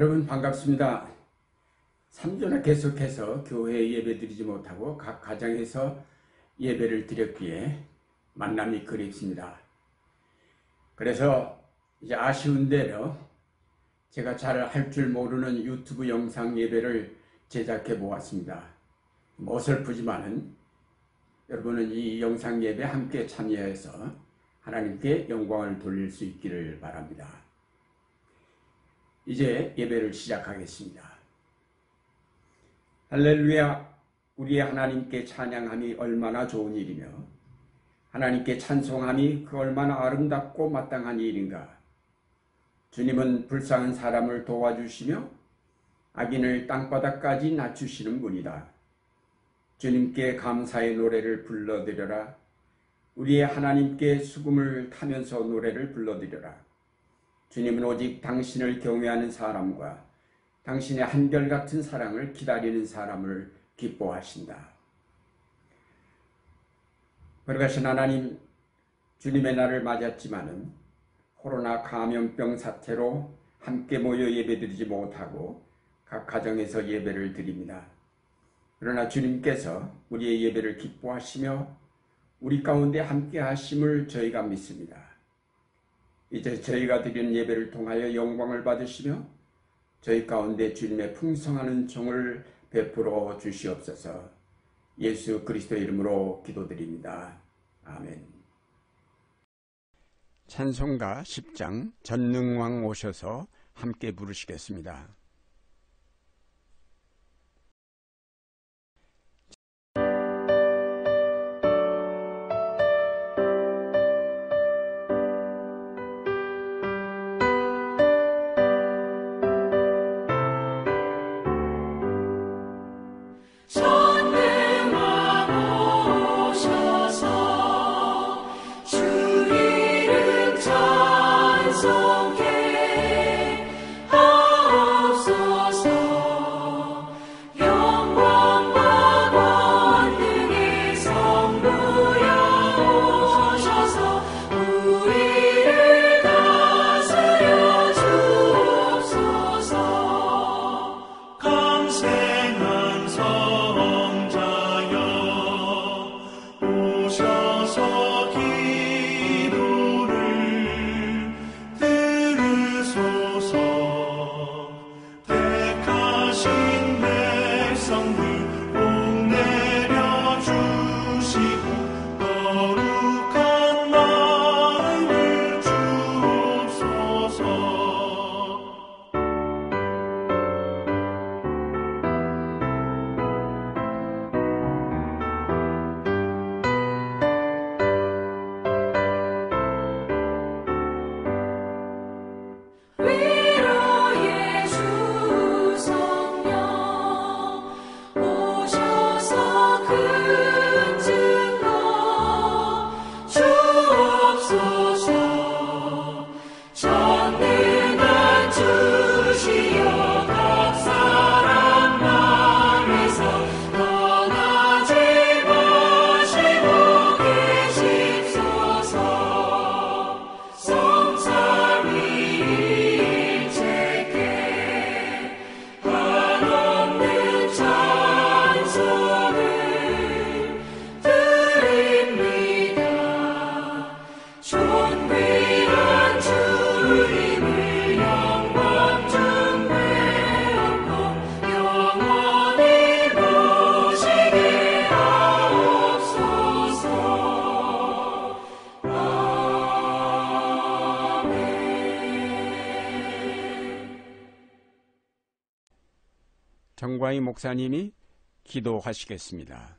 여러분 반갑습니다. 3주나 계속해서 교회에 예배드리지 못하고 각 가정에서 예배를 드렸기에 만남이 그립습니다. 그래서 이제 아쉬운 대로 제가 잘 할 줄 모르는 유튜브 영상 예배를 제작해 보았습니다. 어설프지만은 여러분은 이 영상 예배 함께 참여해서 하나님께 영광을 돌릴 수 있기를 바랍니다. 이제 예배를 시작하겠습니다. 할렐루야, 우리의 하나님께 찬양함이 얼마나 좋은 일이며 하나님께 찬송함이 그 얼마나 아름답고 마땅한 일인가. 주님은 불쌍한 사람을 도와주시며 악인을 땅바닥까지 낮추시는 분이다. 주님께 감사의 노래를 불러드려라. 우리의 하나님께 수금을 타면서 노래를 불러드려라. 주님은 오직 당신을 경외하는 사람과 당신의 한결같은 사랑을 기다리는 사람을 기뻐하신다. 거룩하신 하나님, 주님의 날을 맞았지만은 코로나 감염병 사태로 함께 모여 예배드리지 못하고 각 가정에서 예배를 드립니다. 그러나 주님께서 우리의 예배를 기뻐하시며 우리 가운데 함께 하심을 저희가 믿습니다. 이제 저희가 드리는 예배를 통하여 영광을 받으시며 저희 가운데 주님의 풍성한 종을 베풀어 주시옵소서. 예수 그리스도의 이름으로 기도드립니다. 아멘. 찬송가 10장 전능왕 오셔서 함께 부르시겠습니다. 정광희 목사님이 기도하시겠습니다.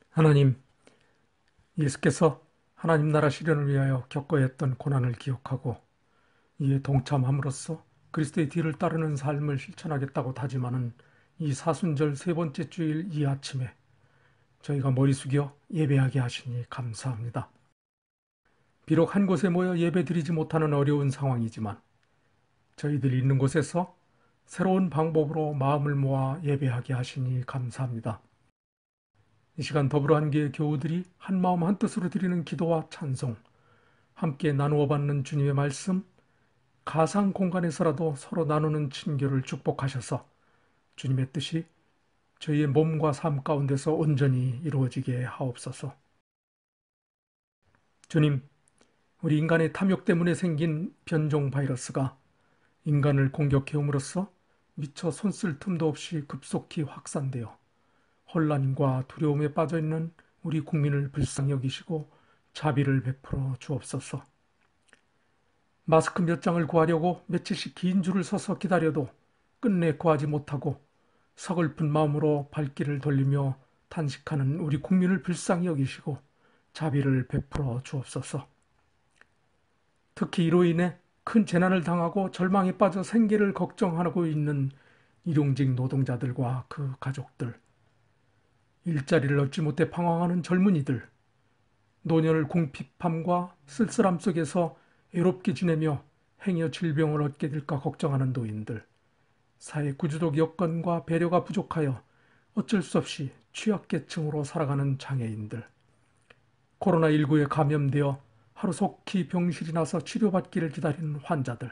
하나님, 예수께서 하나님 나라 실현을 위하여 겪어야 했던 고난을 기억하고 이에 동참함으로써 그리스도의 뒤를 따르는 삶을 실천하겠다고 다짐하는 이 사순절 세 번째 주일 이 아침에 저희가 머리 숙여 예배하게 하시니 감사합니다. 비록 한 곳에 모여 예배드리지 못하는 어려운 상황이지만 저희들 있는 곳에서 새로운 방법으로 마음을 모아 예배하게 하시니 감사합니다. 이 시간 더불어 한교회 교우들이 한마음 한뜻으로 드리는 기도와 찬송, 함께 나누어 받는 주님의 말씀, 가상 공간에서라도 서로 나누는 친교를 축복하셔서 주님의 뜻이 저희의 몸과 삶 가운데서 온전히 이루어지게 하옵소서. 주님, 우리 인간의 탐욕 때문에 생긴 변종 바이러스가 인간을 공격해옴으로써 미처 손쓸 틈도 없이 급속히 확산되어 혼란과 두려움에 빠져있는 우리 국민을 불쌍히 여기시고 자비를 베풀어 주옵소서. 마스크 몇 장을 구하려고 며칠씩 긴 줄을 서서 기다려도 끝내 구하지 못하고 서글픈 마음으로 발길을 돌리며 탄식하는 우리 국민을 불쌍히 여기시고 자비를 베풀어 주옵소서. 특히 이로 인해 큰 재난을 당하고 절망에 빠져 생계를 걱정하고 있는 일용직 노동자들과 그 가족들, 일자리를 얻지 못해 방황하는 젊은이들, 노년을 궁핍함과 쓸쓸함 속에서 외롭게 지내며 행여 질병을 얻게 될까 걱정하는 노인들, 사회 구조적 여건과 배려가 부족하여 어쩔 수 없이 취약계층으로 살아가는 장애인들, 코로나19에 감염되어 하루속히 병실이 나서 치료받기를 기다리는 환자들,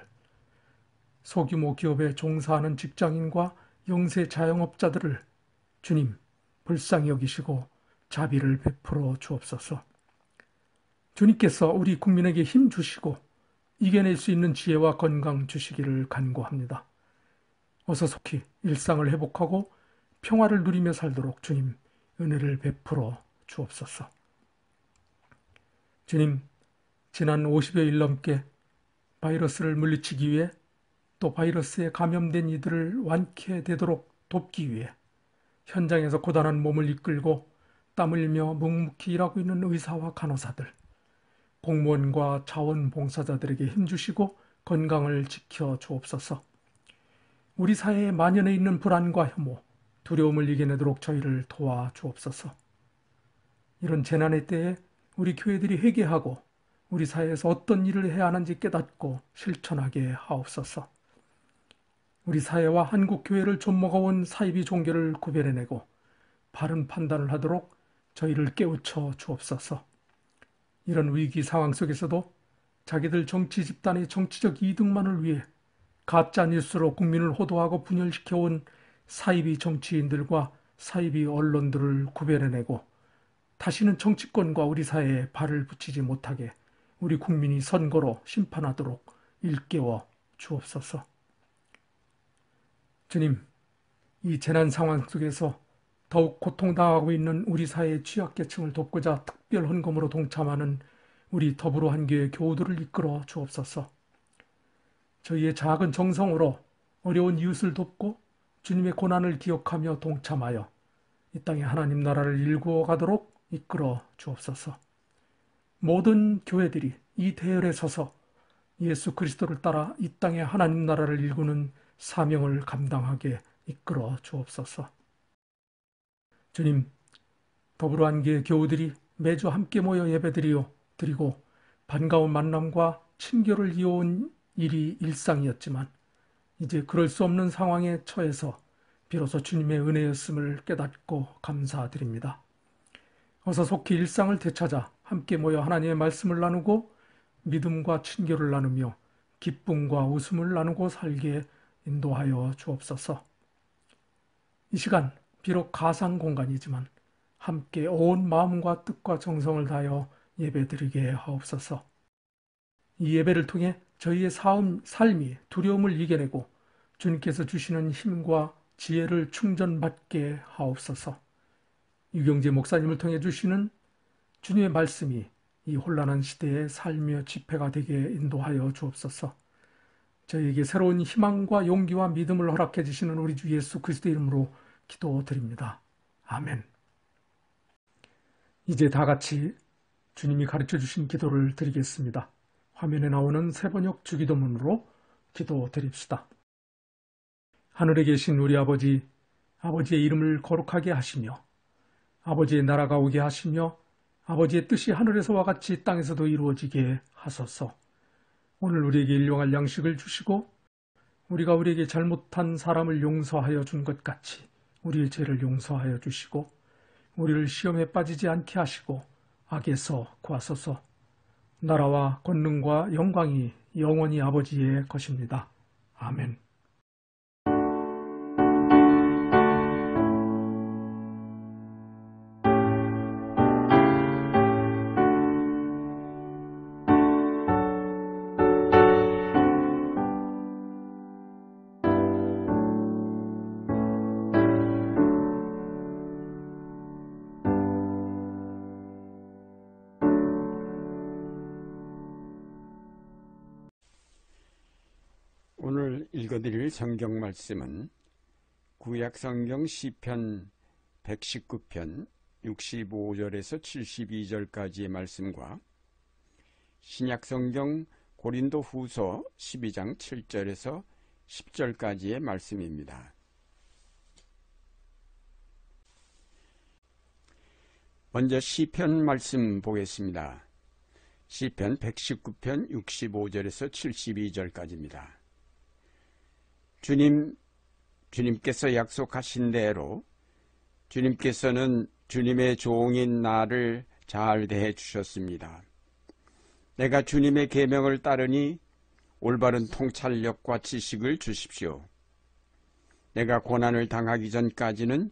소규모 기업에 종사하는 직장인과 영세 자영업자들을 주님 불쌍히 여기시고 자비를 베풀어 주옵소서. 주님께서 우리 국민에게 힘 주시고 이겨낼 수 있는 지혜와 건강 주시기를 간구합니다. 어서 속히 일상을 회복하고 평화를 누리며 살도록 주님 은혜를 베풀어 주옵소서. 주님, 지난 50여일 넘게 바이러스를 물리치기 위해 또 바이러스에 감염된 이들을 완쾌되도록 돕기 위해 현장에서 고단한 몸을 이끌고 땀 흘리며 묵묵히 일하고 있는 의사와 간호사들, 공무원과 자원봉사자들에게 힘주시고 건강을 지켜 주옵소서. 우리 사회에 만연해 있는 불안과 혐오, 두려움을 이겨내도록 저희를 도와 주옵소서. 이런 재난의 때에 우리 교회들이 회개하고 우리 사회에서 어떤 일을 해야 하는지 깨닫고 실천하게 하옵소서. 우리 사회와 한국 교회를 좀먹어온 사이비 종교를 구별해내고 바른 판단을 하도록 저희를 깨우쳐 주옵소서. 이런 위기 상황 속에서도 자기들 정치 집단의 정치적 이득만을 위해 가짜 뉴스로 국민을 호도하고 분열시켜온 사이비 정치인들과 사이비 언론들을 구별해내고 다시는 정치권과 우리 사회에 발을 붙이지 못하게 우리 국민이 선거로 심판하도록 일깨워 주옵소서. 주님, 이 재난 상황 속에서 더욱 고통당하고 있는 우리 사회의 취약계층을 돕고자 특별 헌금으로 동참하는 우리 더불어 한교회 교우들을 이끌어 주옵소서. 저희의 작은 정성으로 어려운 이웃을 돕고 주님의 고난을 기억하며 동참하여 이 땅에 하나님 나라를 일구어 가도록 이끌어 주옵소서. 모든 교회들이 이 대열에 서서 예수 그리스도를 따라 이 땅에 하나님 나라를 일구는 사명을 감당하게 이끌어 주옵소서. 주님, 더불어 한교회 교우들이 매주 함께 모여 예배드리고 반가운 만남과 친교를 이어온 일이 일상이었지만 이제 그럴 수 없는 상황에 처해서 비로소 주님의 은혜였음을 깨닫고 감사드립니다. 어서 속히 일상을 되찾아 함께 모여 하나님의 말씀을 나누고 믿음과 친교를 나누며 기쁨과 웃음을 나누고 살게 인도하여 주옵소서. 이 시간 비록 가상 공간이지만 함께 온 마음과 뜻과 정성을 다하여 예배드리게 하옵소서. 이 예배를 통해 저희의 삶이 두려움을 이겨내고 주님께서 주시는 힘과 지혜를 충전받게 하옵소서. 유경재 목사님을 통해 주시는 주님의 말씀이 이 혼란한 시대에 살며 집회가 되게 인도하여 주옵소서. 저희에게 새로운 희망과 용기와 믿음을 허락해 주시는 우리 주 예수 그리스도 이름으로 기도드립니다. 아멘. 이제 다 같이 주님이 가르쳐 주신 기도를 드리겠습니다. 화면에 나오는 새번역 주기도문으로 기도드립시다. 하늘에 계신 우리 아버지, 아버지의 이름을 거룩하게 하시며 아버지의 나라가 오게 하시며 아버지의 뜻이 하늘에서와 같이 땅에서도 이루어지게 하소서. 오늘 우리에게 일용할 양식을 주시고 우리가 우리에게 잘못한 사람을 용서하여 준 것 같이 우리의 죄를 용서하여 주시고 우리를 시험에 빠지지 않게 하시고 악에서 구하소서. 나라와 권능과 영광이 영원히 아버지의 것입니다. 아멘. 오늘 읽어드릴 성경 말씀은 구약성경 시편 119편 65절에서 72절까지의 말씀과 신약성경 고린도후서 12장 7절에서 10절까지의 말씀입니다. 먼저 시편 말씀 보겠습니다. 시편 119편 65절에서 72절까지입니다. 주님께서 약속하신 대로 주님께서는 주님의 종인 나를 잘 대해 주셨습니다. 내가 주님의 계명을 따르니 올바른 통찰력과 지식을 주십시오. 내가 고난을 당하기 전까지는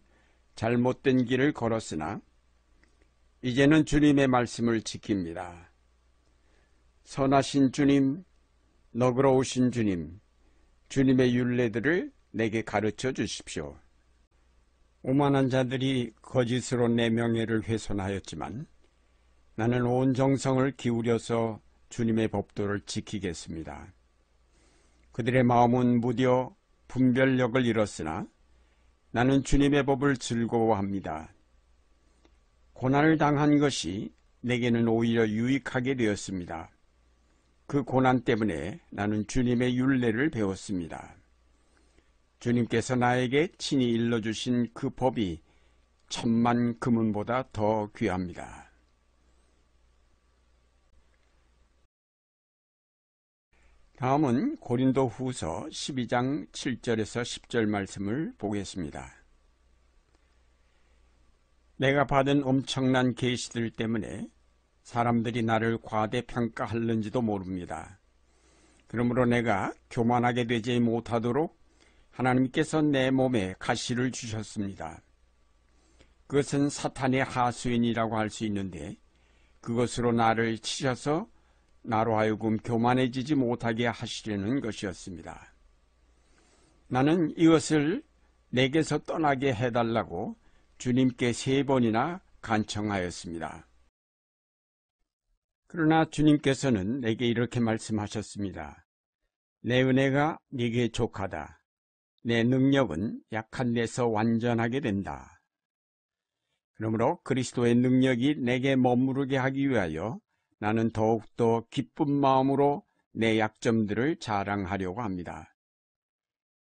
잘못된 길을 걸었으나 이제는 주님의 말씀을 지킵니다. 선하신 주님, 너그러우신 주님, 주님의 율례들을 내게 가르쳐 주십시오. 오만한 자들이 거짓으로 내 명예를 훼손하였지만 나는 온 정성을 기울여서 주님의 법도를 지키겠습니다. 그들의 마음은 무뎌 분별력을 잃었으나 나는 주님의 법을 즐거워합니다. 고난을 당한 것이 내게는 오히려 유익하게 되었습니다. 그 고난 때문에 나는 주님의 율례를 배웠습니다. 주님께서 나에게 친히 일러주신 그 법이 1000만 금은보다 더 귀합니다. 다음은 고린도후서 12장 7절에서 10절 말씀을 보겠습니다. 내가 받은 엄청난 계시들 때문에 사람들이 나를 과대평가할는지도 모릅니다. 그러므로 내가 교만하게 되지 못하도록 하나님께서 내 몸에 가시를 주셨습니다. 그것은 사탄의 하수인이라고 할 수 있는데 그것으로 나를 치셔서 나로 하여금 교만해지지 못하게 하시려는 것이었습니다. 나는 이것을 내게서 떠나게 해달라고 주님께 3번이나 간청하였습니다. 그러나 주님께서는 내게 이렇게 말씀하셨습니다. 내 은혜가 네게 족하다. 내 능력은 약한 데서 완전하게 된다. 그러므로 그리스도의 능력이 내게 머무르게 하기 위하여 나는 더욱더 기쁜 마음으로 내 약점들을 자랑하려고 합니다.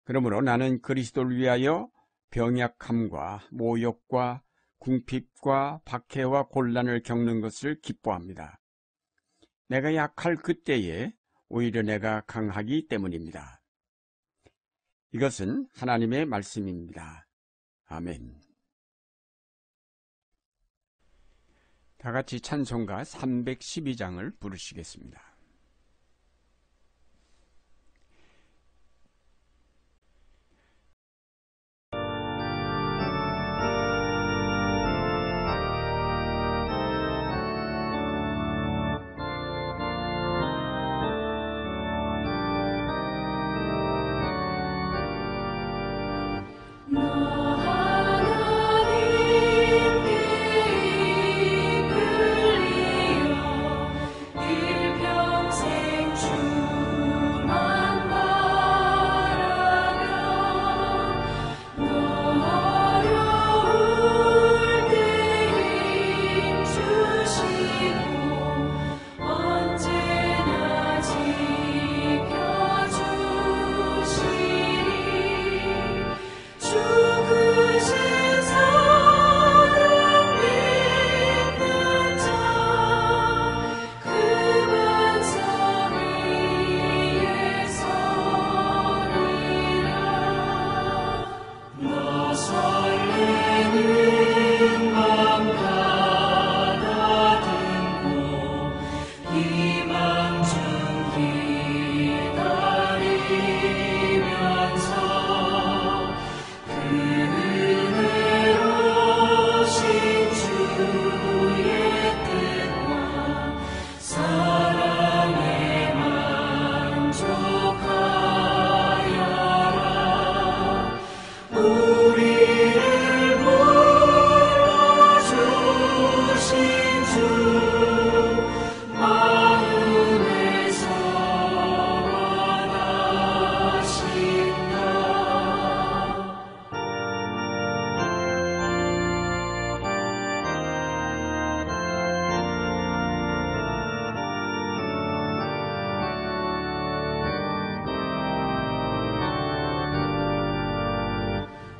그러므로 나는 그리스도를 위하여 병약함과 모욕과 궁핍과 박해와 곤란을 겪는 것을 기뻐합니다. 내가 약할 그때에 오히려 내가 강하기 때문입니다. 이것은 하나님의 말씀입니다. 아멘. 다 같이 찬송가 312장을 부르시겠습니다. 하나님께 이끌리어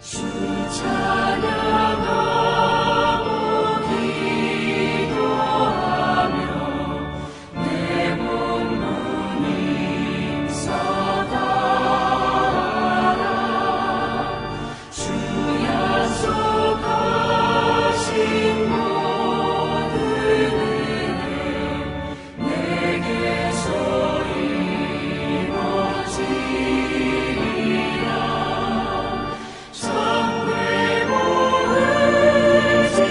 찬양하고 기도하며 내 몸부림 서다하라. 주 약속하신 모든 은혜 내게서 이루어지리라. 참되고 의지하는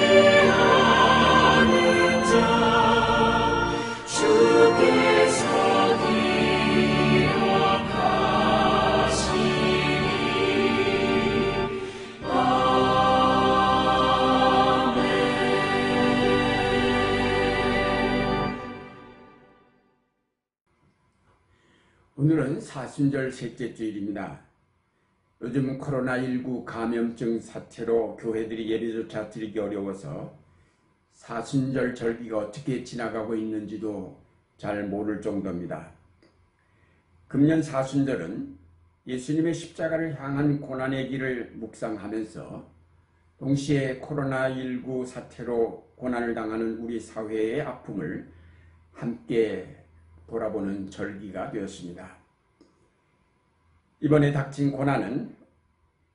자 주께서 기억하시리. 오늘은 사순절 셋째 주일입니다. 요즘 코로나19 감염증 사태로 교회들이 예배조차 드리기 어려워서 사순절 절기가 어떻게 지나가고 있는지도 잘 모를 정도입니다. 금년 사순절은 예수님의 십자가를 향한 고난의 길을 묵상하면서 동시에 코로나19 사태로 고난을 당하는 우리 사회의 아픔을 함께 돌아보는 절기가 되었습니다. 이번에 닥친 고난은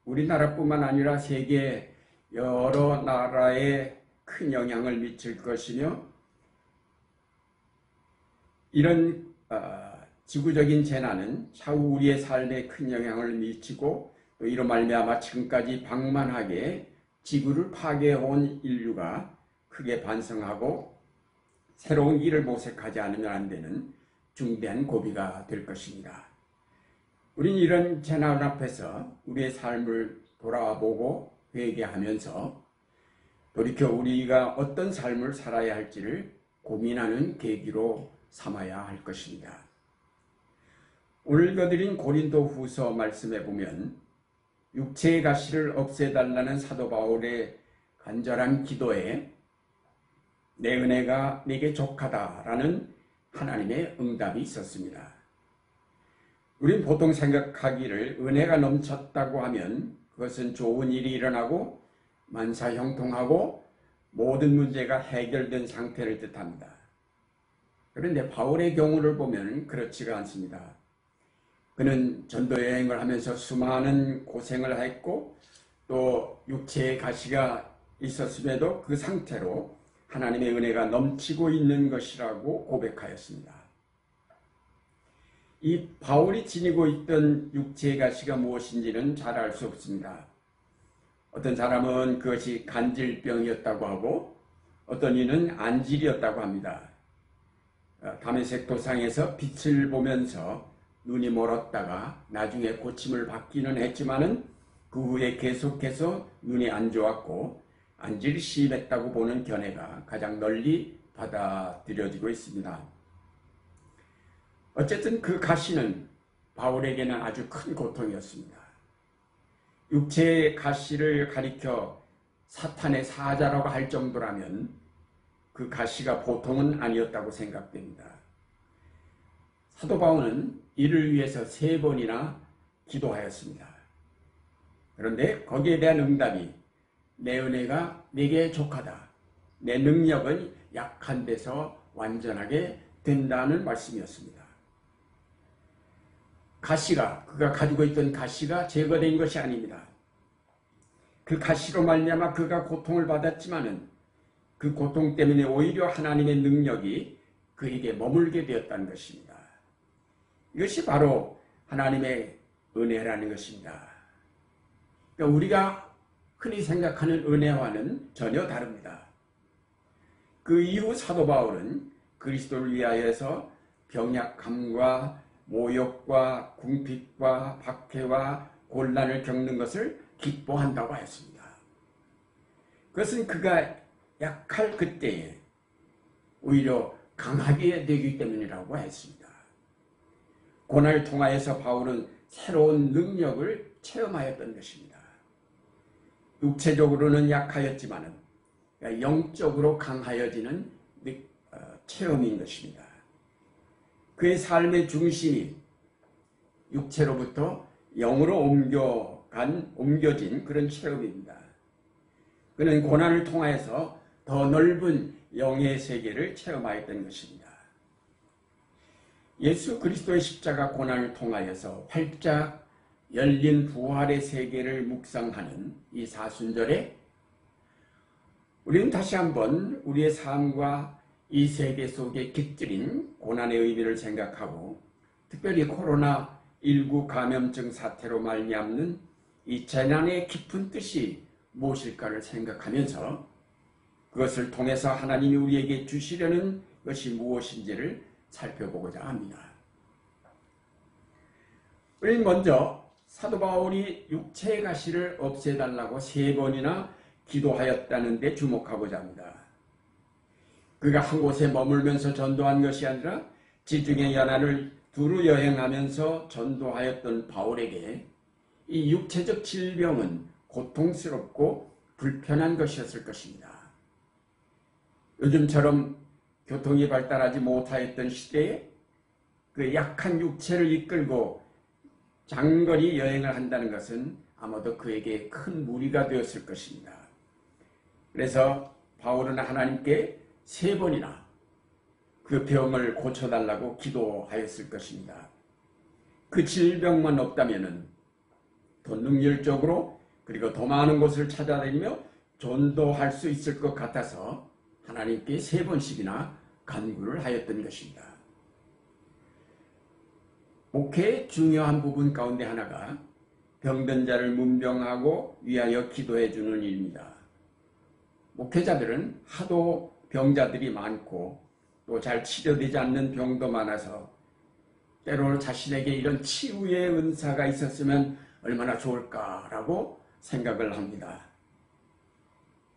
우리나라뿐만 아니라 세계 여러 나라에 큰 영향을 미칠 것이며, 이런 지구적인 재난은 차후 우리의 삶에 큰 영향을 미치고, 또 이로 말미암아 지금까지 방만하게 지구를 파괴해온 인류가 크게 반성하고 새로운 길을 모색하지 않으면 안 되는 중대한 고비가 될 것입니다. 우린 이런 재난 앞에서 우리의 삶을 돌아보고 회개하면서 돌이켜 우리가 어떤 삶을 살아야 할지를 고민하는 계기로 삼아야 할 것입니다. 오늘 읽어드린 고린도후서 말씀에 보면 육체의 가시를 없애달라는 사도 바울의 간절한 기도에 내 은혜가 내게 족하다라는 하나님의 응답이 있었습니다. 우린 보통 생각하기를 은혜가 넘쳤다고 하면 그것은 좋은 일이 일어나고 만사형통하고 모든 문제가 해결된 상태를 뜻합니다. 그런데 바울의 경우를 보면 그렇지가 않습니다. 그는 전도 여행을 하면서 수많은 고생을 했고 또 육체의 가시가 있었음에도 그 상태로 하나님의 은혜가 넘치고 있는 것이라고 고백하였습니다. 이 바울이 지니고 있던 육체의 가시가 무엇인지는 잘 알 수 없습니다. 어떤 사람은 그것이 간질병이었다고 하고 어떤 이는 안질이었다고 합니다. 다메섹 도상에서 빛을 보면서 눈이 멀었다가 나중에 고침을 받기는 했지만은 그 후에 계속해서 눈이 안 좋았고 안질이 심했다고 보는 견해가 가장 널리 받아들여지고 있습니다. 어쨌든 그 가시는 바울에게는 아주 큰 고통이었습니다. 육체의 가시를 가리켜 사탄의 사자라고 할 정도라면 그 가시가 보통은 아니었다고 생각됩니다. 사도 바울은 이를 위해서 3번이나 기도하였습니다. 그런데 거기에 대한 응답이 내 은혜가 내게 족하다. 내 능력은 약한 데서 완전하게 된다는 말씀이었습니다. 가시가, 그가 가지고 있던 가시가 제거된 것이 아닙니다. 그 가시로 말미암아 그가 고통을 받았지만은 그 고통 때문에 오히려 하나님의 능력이 그에게 머물게 되었다는 것입니다. 이것이 바로 하나님의 은혜라는 것입니다. 그러니까 우리가 흔히 생각하는 은혜와는 전혀 다릅니다. 그 이후 사도 바울은 그리스도를 위하여서 병약함과 모욕과 궁핍과 박해와 곤란을 겪는 것을 기뻐한다고 하였습니다. 그것은 그가 약할 그때에 오히려 강하게 되기 때문이라고 했습니다. 고난을 통하여서 바울은 새로운 능력을 체험하였던 것입니다. 육체적으로는 약하였지만 영적으로 강하여지는 체험인 것입니다. 그의 삶의 중심이 육체로부터 영으로 옮겨 옮겨진 그런 체험입니다. 그는 고난을 통하여서 더 넓은 영의 세계를 체험하였던 것입니다. 예수 그리스도의 십자가 고난을 통하여서 활짝 열린 부활의 세계를 묵상하는 이 사순절에 우리는 다시 한번 우리의 삶과 이 세계 속에 깃들인 고난의 의미를 생각하고 특별히 코로나19 감염증 사태로 말미암는 이 재난의 깊은 뜻이 무엇일까를 생각하면서 그것을 통해서 하나님이 우리에게 주시려는 것이 무엇인지를 살펴보고자 합니다. 우리는 먼저 사도 바울이 육체의 가시를 없애달라고 3번이나 기도하였다는 데 주목하고자 합니다. 그가 한 곳에 머물면서 전도한 것이 아니라 지중해 연안을 두루 여행하면서 전도하였던 바울에게 이 육체적 질병은 고통스럽고 불편한 것이었을 것입니다. 요즘처럼 교통이 발달하지 못하였던 시대에 그 약한 육체를 이끌고 장거리 여행을 한다는 것은 아마도 그에게 큰 무리가 되었을 것입니다. 그래서 바울은 하나님께 3번이나 그 병을 고쳐달라고 기도하였을 것입니다. 그 질병만 없다면 더 능률적으로 그리고 더 많은 곳을 찾아다니며 전도할 수 있을 것 같아서 하나님께 3번씩이나 간구를 하였던 것입니다. 목회의 중요한 부분 가운데 하나가 병든 자를 문병하고 위하여 기도해 주는 일입니다. 목회자들은 하도 병자들이 많고 또 잘 치료되지 않는 병도 많아서 때로 자신에게 이런 치유의 은사가 있었으면 얼마나 좋을까라고 생각을 합니다.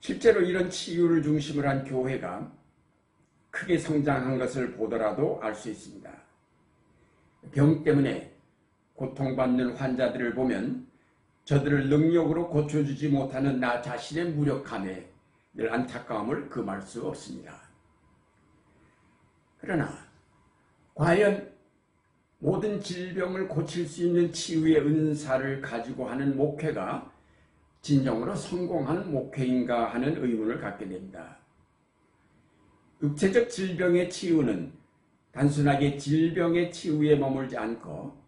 실제로 이런 치유를 중심으로 한 교회가 크게 성장한 것을 보더라도 알 수 있습니다. 병 때문에 고통받는 환자들을 보면 저들을 능력으로 고쳐주지 못하는 나 자신의 무력함에 늘 안타까움을 금할 수 없습니다. 그러나 과연 모든 질병을 고칠 수 있는 치유의 은사를 가지고 하는 목회가 진정으로 성공하는 목회인가 하는 의문을 갖게 됩니다. 육체적 질병의 치유는 단순하게 질병의 치유에 머물지 않고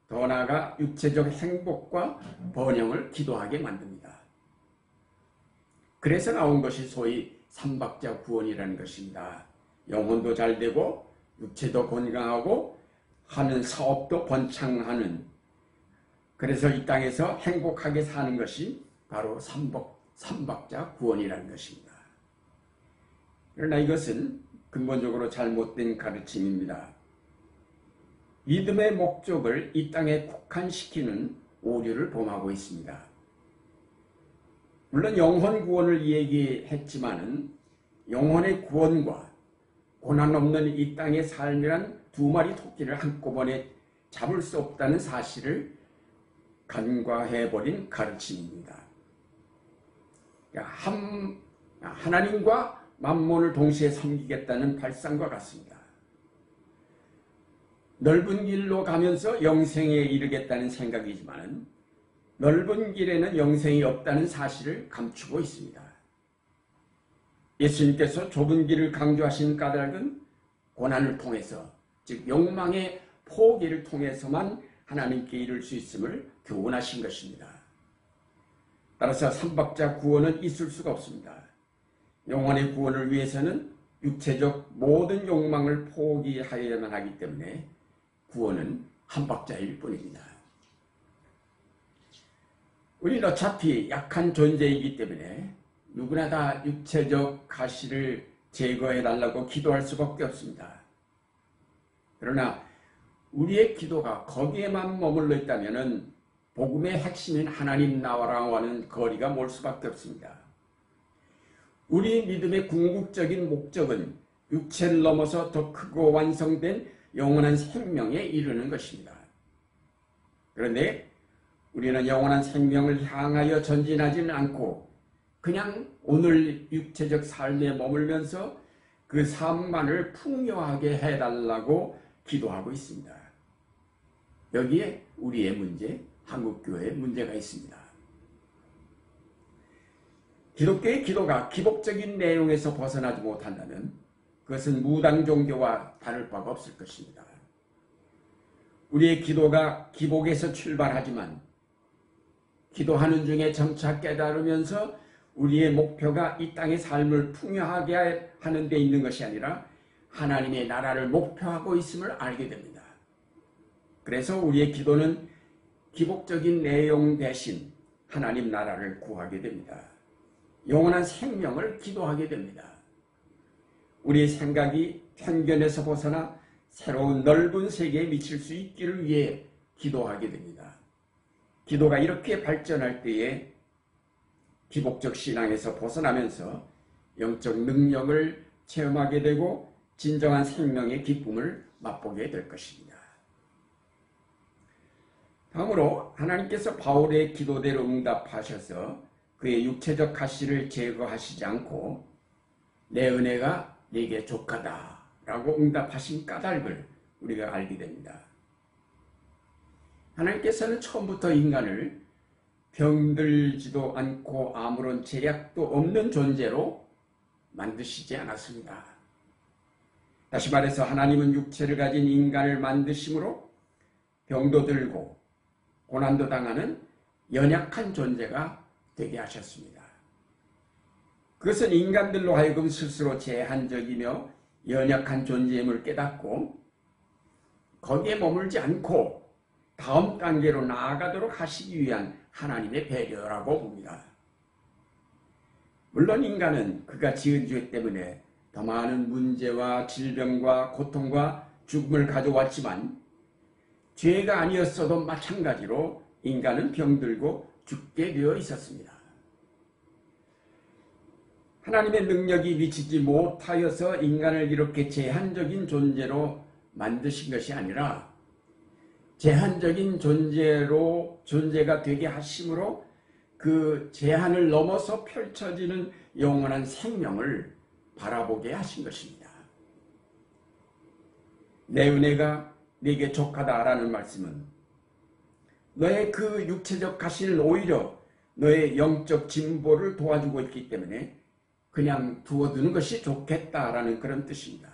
더 나아가 육체적 행복과 번영을 기도하게 만듭니다. 그래서 나온 것이 소위 삼박자 구원이라는 것입니다. 영혼도 잘 되고 육체도 건강하고 하는 사업도 번창하는, 그래서 이 땅에서 행복하게 사는 것이 바로 삼박자 구원이라는 것입니다. 그러나 이것은 근본적으로 잘못된 가르침입니다. 믿음의 목적을 이 땅에 국한시키는 오류를 범하고 있습니다. 물론 영혼 구원을 얘기했지만은 영혼의 구원과 고난 없는 이 땅의 삶이란 2마리 토끼를 한꺼번에 잡을 수 없다는 사실을 간과해버린 가르침입니다. 하나님과 만몬을 동시에 섬기겠다는 발상과 같습니다. 넓은 길로 가면서 영생에 이르겠다는 생각이지만 넓은 길에는 영생이 없다는 사실을 감추고 있습니다. 예수님께서 좁은 길을 강조하신 까닭은 고난을 통해서, 즉 욕망의 포기를 통해서만 하나님께 이룰 수 있음을 교훈하신 것입니다. 따라서 삼박자 구원은 있을 수가 없습니다. 영혼의 구원을 위해서는 육체적 모든 욕망을 포기하여야만 하기 때문에 구원은 한 박자일 뿐입니다. 우리는 어차피 약한 존재이기 때문에 누구나 다 육체적 가시를 제거해달라고 기도할 수밖에 없습니다. 그러나 우리의 기도가 거기에만 머물러 있다면 복음의 핵심인 하나님 나라와는 거리가 멀 수밖에 없습니다. 우리 믿음의 궁극적인 목적은 육체를 넘어서 더 크고 완성된 영원한 생명에 이르는 것입니다. 그런데 우리는 영원한 생명을 향하여 전진하지는 않고 그냥 오늘 육체적 삶에 머물면서 그 삶만을 풍요하게 해달라고 기도하고 있습니다. 여기에 우리의 문제, 한국교회에 문제가 있습니다. 기독교의 기도가 기복적인 내용에서 벗어나지 못한다면 그것은 무당 종교와 다를 바가 없을 것입니다. 우리의 기도가 기복에서 출발하지만 기도하는 중에 점차 깨달으면서 우리의 목표가 이 땅의 삶을 풍요하게 하는 데 있는 것이 아니라 하나님의 나라를 목표하고 있음을 알게 됩니다. 그래서 우리의 기도는 기복적인 내용 대신 하나님 나라를 구하게 됩니다. 영원한 생명을 기도하게 됩니다. 우리의 생각이 편견에서 벗어나 새로운 넓은 세계에 미칠 수 있기를 위해 기도하게 됩니다. 기도가 이렇게 발전할 때에 기복적 신앙에서 벗어나면서 영적 능력을 체험하게 되고 진정한 생명의 기쁨을 맛보게 될 것입니다. 다음으로 하나님께서 바울의 기도대로 응답하셔서 그의 육체적 가시를 제거하시지 않고 내 은혜가 네게 족하다 라고 응답하신 까닭을 우리가 알게 됩니다. 하나님께서는 처음부터 인간을 병들지도 않고 아무런 제약도 없는 존재로 만드시지 않았습니다. 다시 말해서 하나님은 육체를 가진 인간을 만드심으로 병도 들고 고난도 당하는 연약한 존재가 되게 하셨습니다. 그것은 인간들로 하여금 스스로 제한적이며 연약한 존재임을 깨닫고 거기에 머물지 않고 다음 단계로 나아가도록 하시기 위한 하나님의 배려라고 봅니다. 물론 인간은 그가 지은 죄 때문에 더 많은 문제와 질병과 고통과 죽음을 가져왔지만 죄가 아니었어도 마찬가지로 인간은 병들고 죽게 되어 있었습니다. 하나님의 능력이 미치지 못하여서 인간을 이렇게 제한적인 존재로 만드신 것이 아니라 제한적인 존재가 되게 하심으로 그 제한을 넘어서 펼쳐지는 영원한 생명을 바라보게 하신 것입니다. 내 은혜가 네게 족하다라는 말씀은 너의 그 육체적 가시는 오히려 너의 영적 진보를 도와주고 있기 때문에 그냥 두어두는 것이 좋겠다라는 그런 뜻입니다.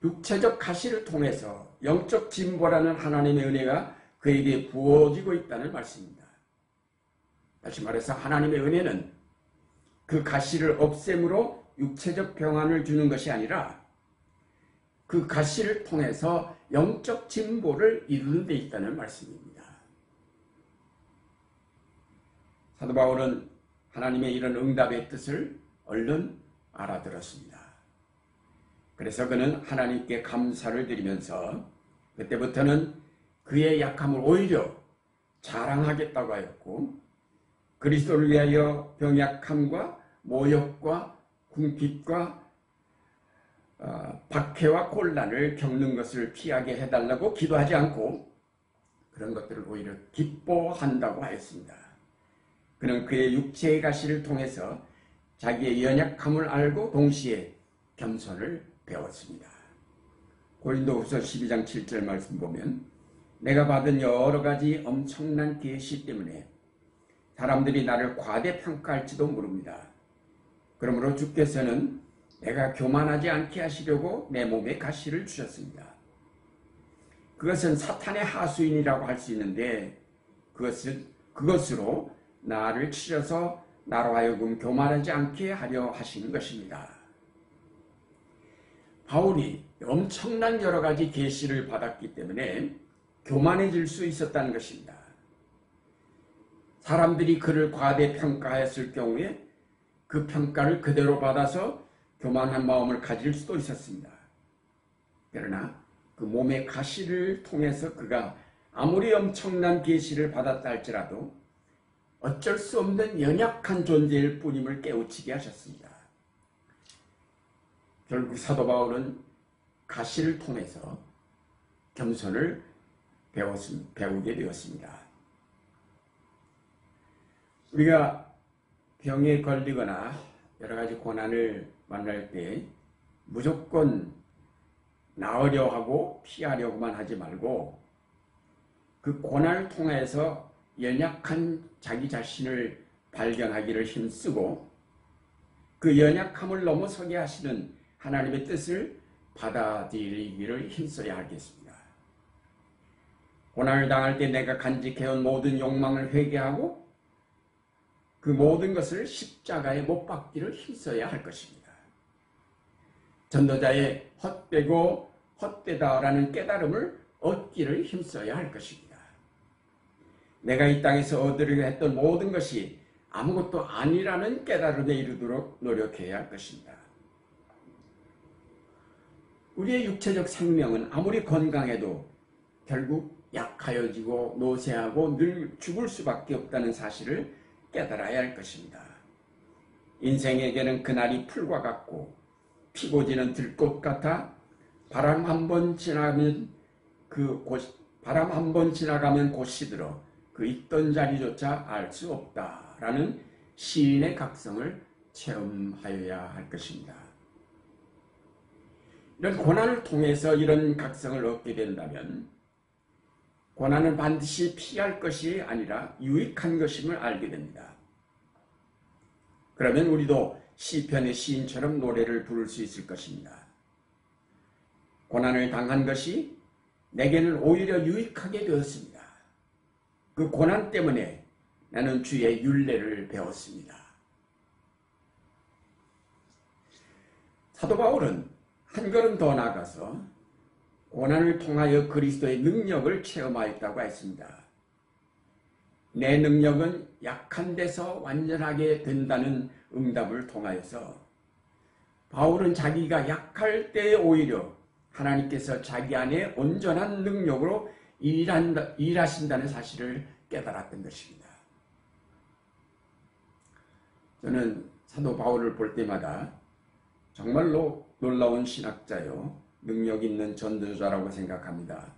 육체적 가시를 통해서 영적 진보라는 하나님의 은혜가 그에게 부어지고 있다는 말씀입니다. 다시 말해서 하나님의 은혜는 그 가시를 없앰으로 육체적 평안을 주는 것이 아니라 그 가시를 통해서 영적 진보를 이루는 데 있다는 말씀입니다. 사도 바울은 하나님의 이런 응답의 뜻을 얼른 알아들었습니다. 그래서 그는 하나님께 감사를 드리면서 그때부터는 그의 약함을 오히려 자랑하겠다고 하였고 그리스도를 위하여 병약함과 모욕과 궁핍과 박해와 곤란을 겪는 것을 피하게 해달라고 기도하지 않고 그런 것들을 오히려 기뻐한다고 하였습니다. 그는 그의 육체의 가시를 통해서 자기의 연약함을 알고 동시에 겸손을 배웠습니다. 고린도후서 12장 7절 말씀 보면 내가 받은 여러 가지 엄청난 계시 때문에 사람들이 나를 과대평가할지도 모릅니다. 그러므로 주께서는 내가 교만하지 않게 하시려고 내 몸에 가시를 주셨습니다. 그것은 사탄의 하수인이라고 할 수 있는데 그것으로 나를 치셔서 나로 하여금 교만하지 않게 하려 하시는 것입니다. 바울이 엄청난 여러 가지 계시를 받았기 때문에 교만해질 수 있었다는 것입니다. 사람들이 그를 과대평가했을 경우에 그 평가를 그대로 받아서 교만한 마음을 가질 수도 있었습니다. 그러나 그 몸의 가시를 통해서 그가 아무리 엄청난 계시를 받았다 할지라도 어쩔 수 없는 연약한 존재일 뿐임을 깨우치게 하셨습니다. 결국 사도 바울은 가시를 통해서 겸손을 배우게 되었습니다. 우리가 병에 걸리거나 여러 가지 고난을 만날 때 무조건 나으려 하고 피하려고만 하지 말고 그 고난을 통해서 연약한 자기 자신을 발견하기를 힘쓰고 그 연약함을 넘어서게 하시는 하나님의 뜻을 받아들이기를 힘써야 하겠습니다. 고난을 당할 때 내가 간직해온 모든 욕망을 회개하고 그 모든 것을 십자가에 못 박기를 힘써야 할 것입니다. 전도자의 헛되고 헛되다라는 깨달음을 얻기를 힘써야 할 것입니다. 내가 이 땅에서 얻으려고 했던 모든 것이 아무것도 아니라는 깨달음에 이르도록 노력해야 할 것입니다. 우리의 육체적 생명은 아무리 건강해도 결국 약하여지고 노쇠하고 늘 죽을 수밖에 없다는 사실을 깨달아야 할 것입니다. 인생에게는 그날이 풀과 같고 피고 지는 들꽃 같아 바람 한 번 지나가면 곧 시들어 그 있던 자리조차 알 수 없다라는 시인의 각성을 체험하여야 할 것입니다. 이런 고난을 통해서 이런 각성을 얻게 된다면 고난은 반드시 피할 것이 아니라 유익한 것임을 알게 됩니다. 그러면 우리도 시편의 시인처럼 노래를 부를 수 있을 것입니다. 고난을 당한 것이 내게는 오히려 유익하게 되었습니다. 그 고난 때문에 나는 주의 율례를 배웠습니다. 사도 바울은 한 걸음 더 나아가서 고난을 통하여 그리스도의 능력을 체험하였다고 했습니다. 내 능력은 약한 데서 완전하게 된다는 응답을 통하여서 바울은 자기가 약할 때 오히려 하나님께서 자기 안에 온전한 능력으로 일하신다는 사실을 깨달았던 것입니다. 저는 사도 바울을 볼 때마다 정말로 놀라운 신학자요, 능력 있는 전도자라고 생각합니다.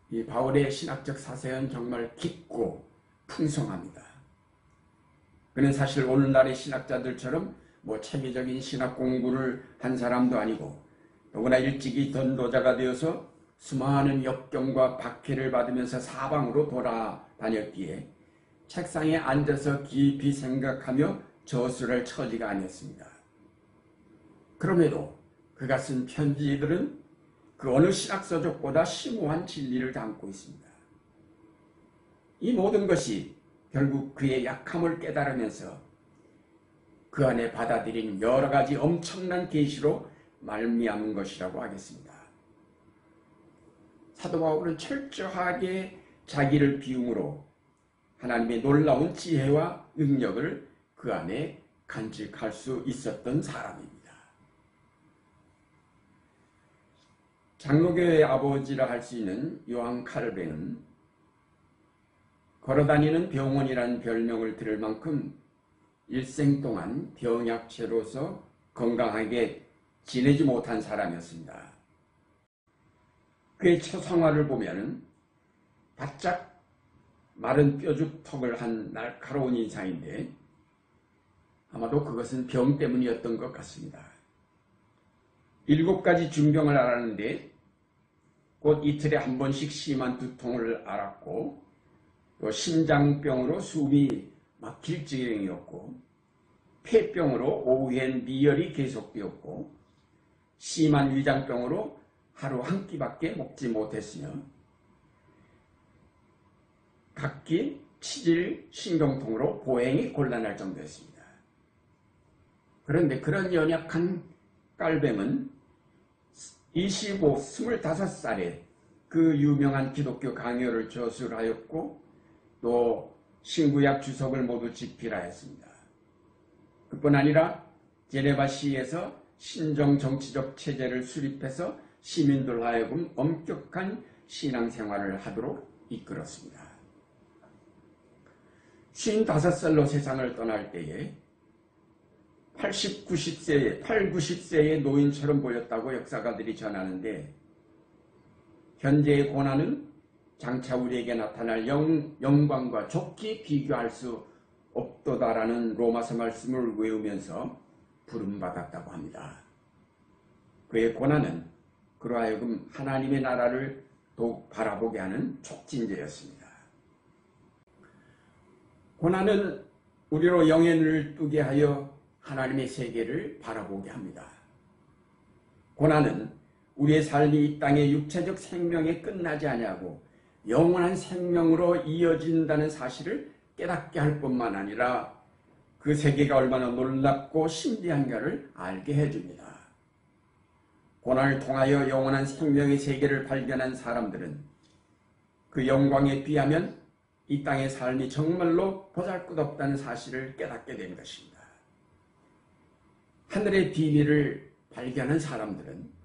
이 바울의 신학적 사색은 정말 깊고 풍성합니다. 그는 사실 오늘날의 신학자들처럼 체계적인 신학 공부를 한 사람도 아니고 더구나 일찍이 전도자가 되어서 수많은 역경과 박해를 받으면서 사방으로 돌아다녔기에 책상에 앉아서 깊이 생각하며 저술할 처지가 아니었습니다. 그럼에도 그가 쓴 편지들은 그 어느 신학서적보다 심오한 진리를 담고 있습니다. 이 모든 것이 결국 그의 약함을 깨달으면서 그 안에 받아들인 여러 가지 엄청난 계시로 말미암은 것이라고 하겠습니다. 사도 바울은 철저하게 자기를 비움으로 하나님의 놀라운 지혜와 능력을 그 안에 간직할 수 있었던 사람입니다. 장로교의 아버지라 할 수 있는 요한 칼뱅은 걸어다니는 병원이라는 별명을 들을 만큼 일생 동안 병약체로서 건강하게 지내지 못한 사람이었습니다. 그의 처생활을 보면 바짝 마른 뾰족 턱을 한 날카로운 인상인데 아마도 그것은 병 때문이었던 것 같습니다. 7가지 중병을 앓았는데 곧 이틀에 한 번씩 심한 두통을 앓았고 또 심장병으로 숨이 막힐 지경이었고 폐병으로 오후엔 미열이 계속되었고 심한 위장병으로 하루 한 끼밖에 먹지 못했으며 각기 치질 신경통으로 보행이 곤란할 정도였습니다. 그런데 그런 연약한 깔뱅은 25살에 그 유명한 기독교 강요를 저술하였고 또 신구약 주석을 모두 집필하였습니다. 그뿐 아니라 제네바시에서 신정 정치적 체제를 수립해서 시민들 하여금 엄격한 신앙생활을 하도록 이끌었습니다. 55살로 세상을 떠날 때에 90세의 노인처럼 보였다고 역사가들이 전하는데 현재의 고난은 장차 우리에게 나타날 영광과 좋게 비교할 수 없도다라는 로마서 말씀을 외우면서 부름받았다고 합니다. 그의 고난은 그로 하여금 하나님의 나라를 더욱 바라보게 하는 촉진제였습니다. 고난은 우리로 영의 눈을 뜨게 하여 하나님의 세계를 바라보게 합니다. 고난은 우리의 삶이 이 땅의 육체적 생명에 끝나지 아니하고 영원한 생명으로 이어진다는 사실을 깨닫게 할 뿐만 아니라 그 세계가 얼마나 놀랍고 신비한가를 알게 해줍니다. 고난을 통하여 영원한 생명의 세계를 발견한 사람들은 그 영광에 비하면 이 땅의 삶이 정말로 보잘것없다는 사실을 깨닫게 된 것입니다. 하늘의 비밀을 발견한 사람들은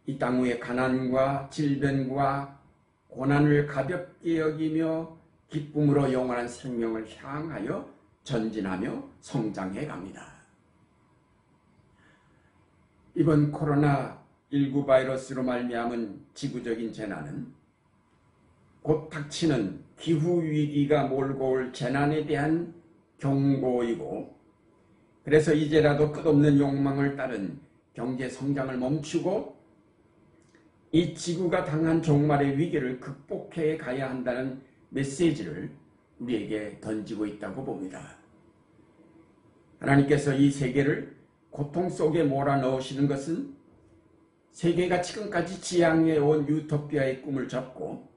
이 땅 위의 가난과 질병과 고난을 가볍게 여기며 기쁨으로 영원한 생명을 향하여 전진하며 성장해 갑니다. 이번 코로나19 바이러스로 말미암은 지구적인 재난은 곧 닥치는 기후위기가 몰고 올 재난에 대한 경고이고, 그래서 이제라도 끝없는 욕망을 따른 경제 성장을 멈추고 이 지구가 당한 종말의 위기를 극복해 가야 한다는 메시지를 우리에게 던지고 있다고 봅니다. 하나님께서 이 세계를 고통 속에 몰아넣으시는 것은 세계가 지금까지 지향해온 유토피아의 꿈을 접고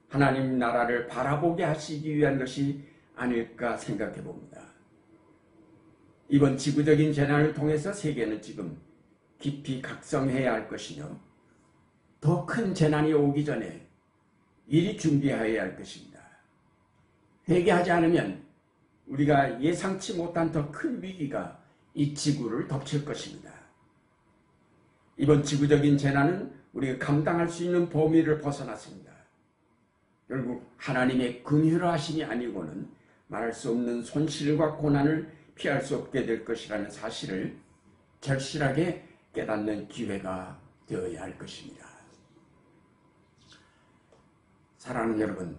하나님 나라를 바라보게 하시기 위한 것이 아닐까 생각해 봅니다. 이번 지구적인 재난을 통해서 세계는 지금 깊이 각성해야 할 것이며 더 큰 재난이 오기 전에 미리 준비해야 할 것입니다. 회개하지 않으면 우리가 예상치 못한 더 큰 위기가 이 지구를 덮칠 것입니다. 이번 지구적인 재난은 우리가 감당할 수 있는 범위를 벗어났습니다. 결국 하나님의 긍휼하심이 아니고는 말할 수 없는 손실과 고난을 피할 수 없게 될 것이라는 사실을 절실하게 깨닫는 기회가 되어야 할 것입니다. 사랑하는 여러분,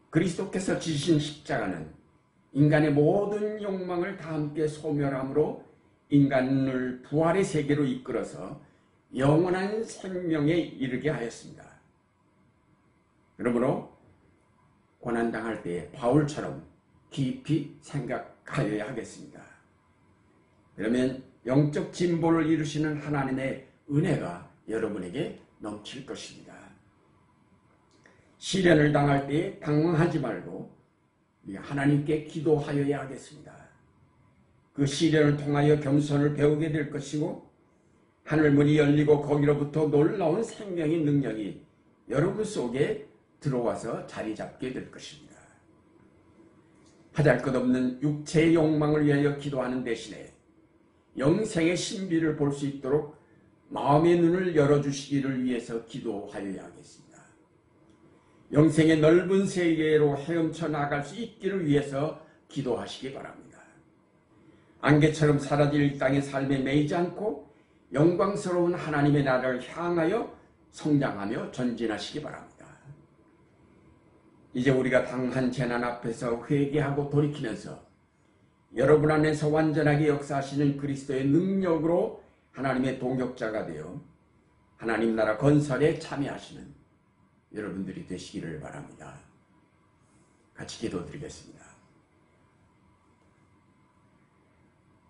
그리스도께서 지신 십자가는 인간의 모든 욕망을 다 함께 소멸함으로 인간을 부활의 세계로 이끌어서 영원한 생명에 이르게 하였습니다. 그러므로 고난당할 때 바울처럼 깊이 생각하여야 하겠습니다. 그러면 영적 진보를 이루시는 하나님의 은혜가 여러분에게 넘칠 것입니다. 시련을 당할 때 당황하지 말고 하나님께 기도하여야 하겠습니다. 그 시련을 통하여 겸손을 배우게 될 것이고 하늘문이 열리고 거기로부터 놀라운 생명의 능력이 여러분 속에 들어와서 자리 잡게 될 것입니다. 하잘것없는 육체의 욕망을 위하여 기도하는 대신에 영생의 신비를 볼 수 있도록 마음의 눈을 열어주시기를 위해서 기도하여야 하겠습니다. 영생의 넓은 세계로 헤엄쳐 나갈 수 있기를 위해서 기도하시기 바랍니다. 안개처럼 사라질 이 땅의 삶에 매이지 않고 영광스러운 하나님의 나라를 향하여 성장하며 전진하시기 바랍니다. 이제 우리가 당한 재난 앞에서 회개하고 돌이키면서 여러분 안에서 완전하게 역사하시는 그리스도의 능력으로 하나님의 동역자가 되어 하나님 나라 건설에 참여하시는 여러분들이 되시기를 바랍니다. 같이 기도드리겠습니다.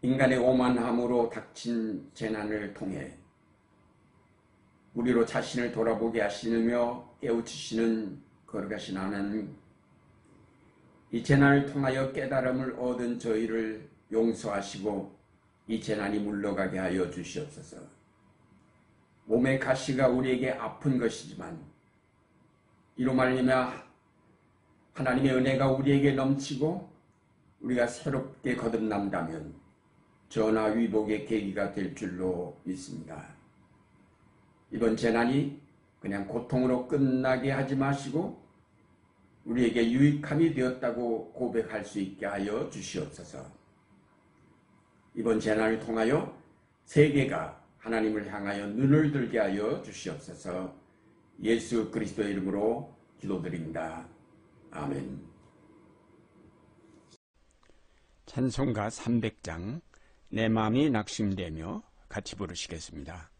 인간의 오만함으로 닥친 재난을 통해 우리로 자신을 돌아보게 하시며 깨우치시는 거룩하신 하나님, 이 재난을 통하여 깨달음을 얻은 저희를 용서하시고 이 재난이 물러가게 하여 주시옵소서. 몸의 가시가 우리에게 아픈 것이지만 이로 말미암아 하나님의 은혜가 우리에게 넘치고 우리가 새롭게 거듭난다면 전화위복의 계기가 될 줄로 믿습니다. 이번 재난이 그냥 고통으로 끝나게 하지 마시고 우리에게 유익함이 되었다고 고백할 수 있게 하여 주시옵소서. 이번 재난을 통하여 세계가 하나님을 향하여 눈을 들게 하여 주시옵소서. 예수 그리스도의 이름으로 기도드립니다. 아멘. 찬송가 300장 내 마음이 낙심되며 같이 부르시겠습니다.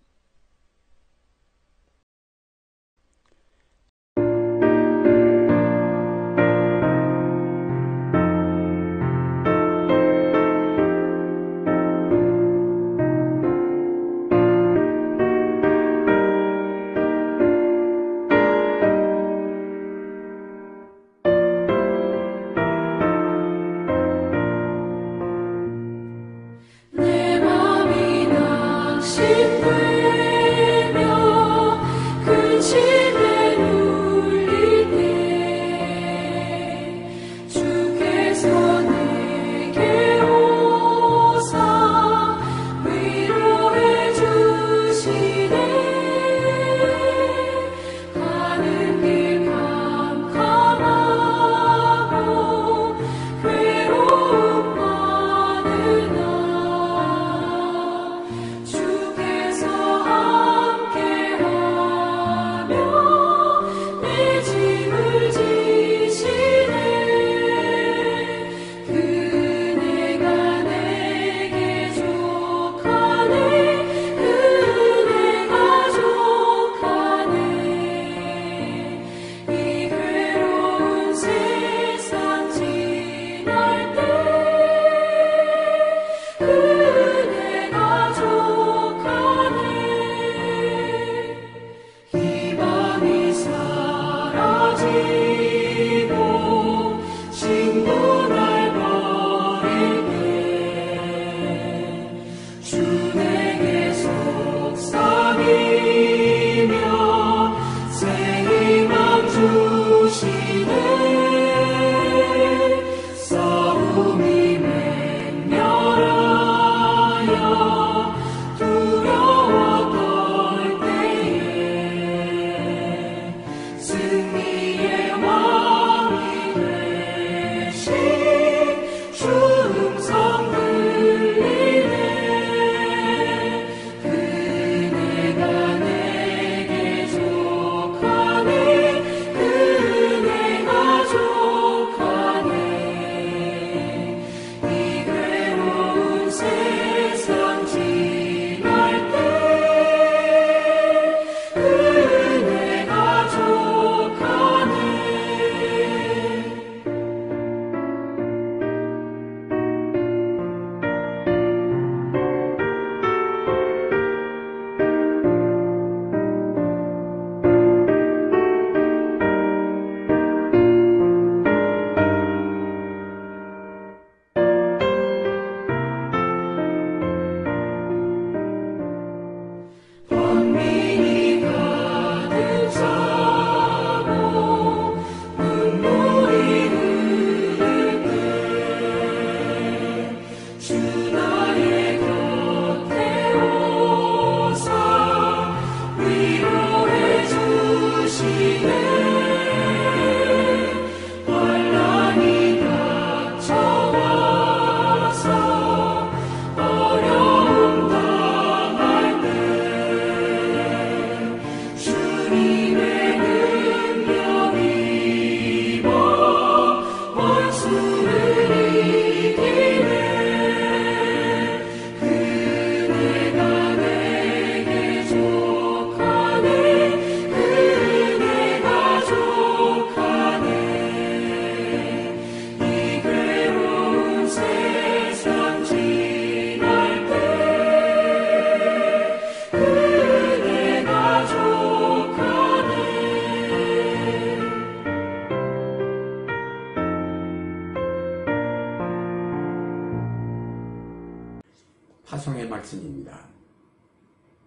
파송의 말씀입니다.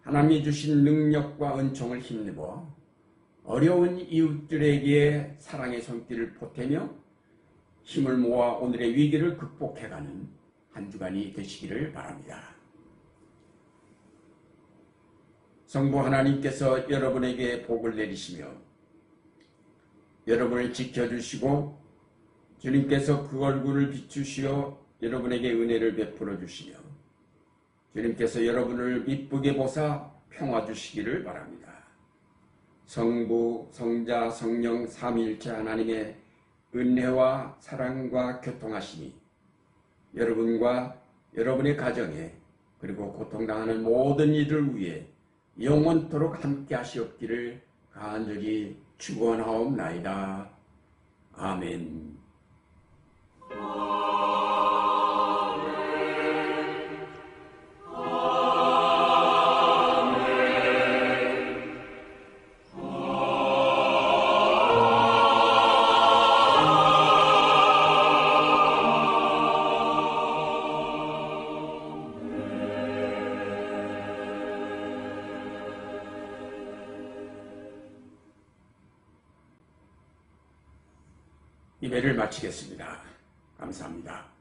하나님이 주신 능력과 은총을 힘입어 어려운 이웃들에게 사랑의 손길을 보태며 힘을 모아 오늘의 위기를 극복해가는 한 주간이 되시기를 바랍니다. 성부 하나님께서 여러분에게 복을 내리시며 여러분을 지켜주시고 주님께서 그 얼굴을 비추시어 여러분에게 은혜를 베풀어 주시며 주님께서 여러분을 기쁘게 보사 평화 주시기를 바랍니다. 성부, 성자, 성령 삼위일체 하나님의 은혜와 사랑과 교통하심이 여러분과 여러분의 가정에 그리고 고통당하는 모든 이들을 위해 영원토록 함께 하시옵기를 간절히 축원하옵나이다. 아멘. 예배를 마치겠습니다. 감사합니다.